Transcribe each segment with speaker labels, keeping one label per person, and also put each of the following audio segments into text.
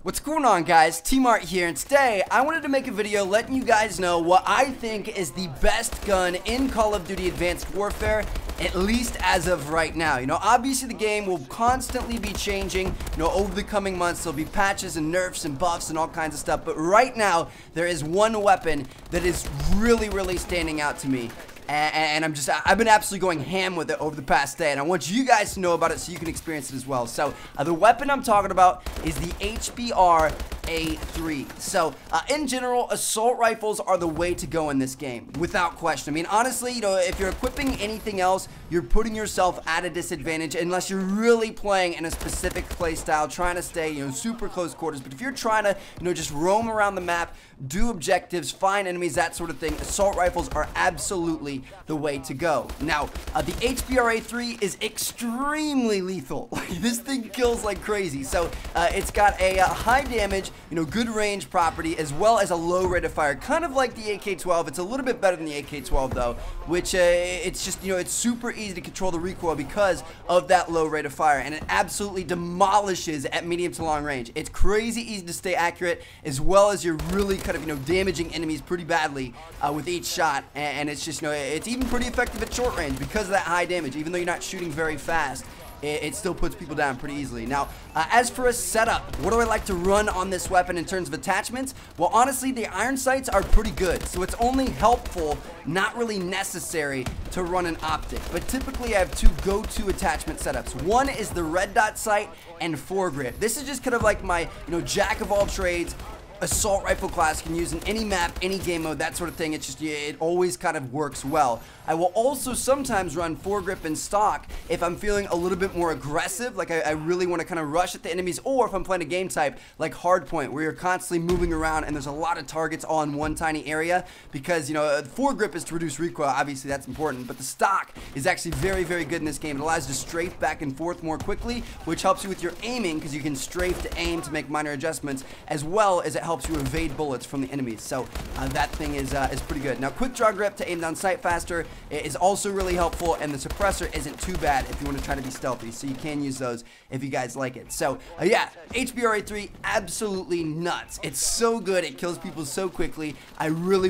Speaker 1: What's going on, guys? T-Mart here, and today I wanted to make a video letting you guys know what I think is the best gun in Call of Duty Advanced Warfare, at least as of right now. You know, obviously the game will constantly be changing, over the coming months. There'll be patches and nerfs and buffs and all kinds of stuff, but right now there is one weapon that is really standing out to me. And I've been absolutely going ham with it over the past day, and I want you guys to know about it so you can experience it as well. So, the weapon I'm talking about is the HBR A3. So, in general, assault rifles are the way to go in this game, without question. I mean, honestly, if you're equipping anything else, you're putting yourself at a disadvantage unless you're really playing in a specific play style, trying to stay, super close quarters. But if you're trying to, just roam around the map, do objectives, find enemies, that sort of thing, assault rifles are absolutely the way to go. Now, the HBR A3 is extremely lethal. This thing kills like crazy. So, it's got a high damage, good range property, as well as a low rate of fire, kind of like the AK-12. It's a little bit better than the AK-12 though, which it's just, it's super easy to control the recoil because of that low rate of fire, and it absolutely demolishes at medium to long range. It's crazy easy to stay accurate, as well as you're really kind of, damaging enemies pretty badly with each shot, and it's just, it's even pretty effective at short range because of that high damage. Even though you're not shooting very fast, it still puts people down pretty easily. Now, as for a setup, what do I like to run on this weapon in terms of attachments? Well, honestly, the iron sights are pretty good, so it's only helpful, not really necessary, to run an optic. But typically, I have two go-to attachment setups. One is the red dot sight and foregrip. This is just kind of like my, jack of all trades assault rifle class. Can use in any map, any game mode, that sort of thing. It's just, it always kind of works well. I will also sometimes run foregrip and stock if I'm feeling a little bit more aggressive, like I really want to kind of rush at the enemies, or if I'm playing a game type like hardpoint, where you're constantly moving around and there's a lot of targets all in one tiny area, because, foregrip is to reduce recoil, obviously that's important, but the stock is actually very good in this game. It allows you to strafe back and forth more quickly, which helps you with your aiming, because you can strafe to aim to make minor adjustments, as well as it helps you evade bullets from the enemies. So that thing is pretty good. Now, quick draw grip to aim down sight faster is also really helpful, and the suppressor isn't too bad if you want to try to be stealthy, so you can use those if you guys like it. So yeah, HBR A3, absolutely nuts. It's so good, it kills people so quickly. I really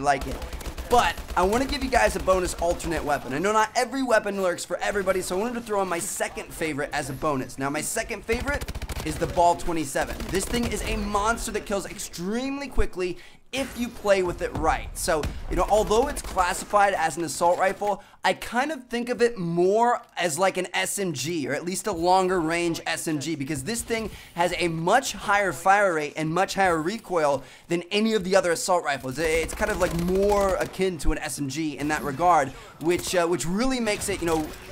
Speaker 1: like it. But I want to give you guys a bonus alternate weapon. I know not every weapon works for everybody, so I wanted to throw in my second favorite as a bonus. Now, my second favorite is the Ball 27. This thing is a monster that kills extremely quickly if you play with it right. So, although it's classified as an assault rifle, I kind of think of it more as like an SMG, or at least a longer range SMG, because this thing has a much higher fire rate and much higher recoil than any of the other assault rifles. It's kind of like more akin to an SMG in that regard, which really makes it,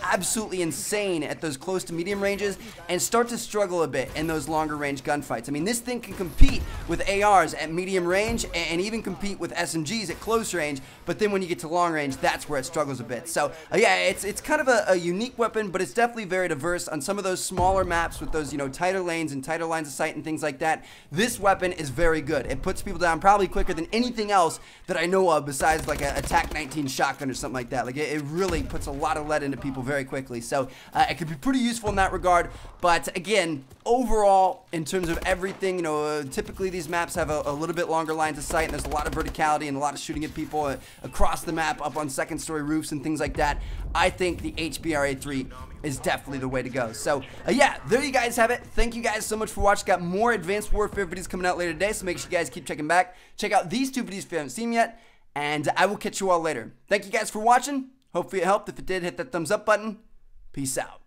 Speaker 1: absolutely insane at those close to medium ranges, and start to struggle a bit in those longer range gunfights. I mean, this thing can compete with ARs at medium range, and even compete with SMGs at close range, but then when you get to long range, that's where it struggles a bit. So yeah, it's kind of a unique weapon, but it's definitely very diverse. On some of those smaller maps with those, tighter lanes and tighter lines of sight and things like that, this weapon is very good. It puts people down probably quicker than anything else that I know of, besides like a TAC-19 shotgun or something like that. Like, it really puts a lot of lead into people very quickly. So it could be pretty useful in that regard. But again, overall, in terms of everything, typically these maps have a little bit longer lines of sight, and there's a lot of verticality and a lot of shooting at people across the map, up on second story roofs and things like that. I think the HBR A3 is definitely the way to go. So yeah, there you guys have it. Thank you guys so much for watching. Got more Advanced Warfare videos coming out later today, so make sure you guys keep checking back. Check out these two videos if you haven't seen them yet, and I will catch you all later. Thank you guys for watching. Hopefully it helped. If it did, hit that thumbs up button. Peace out.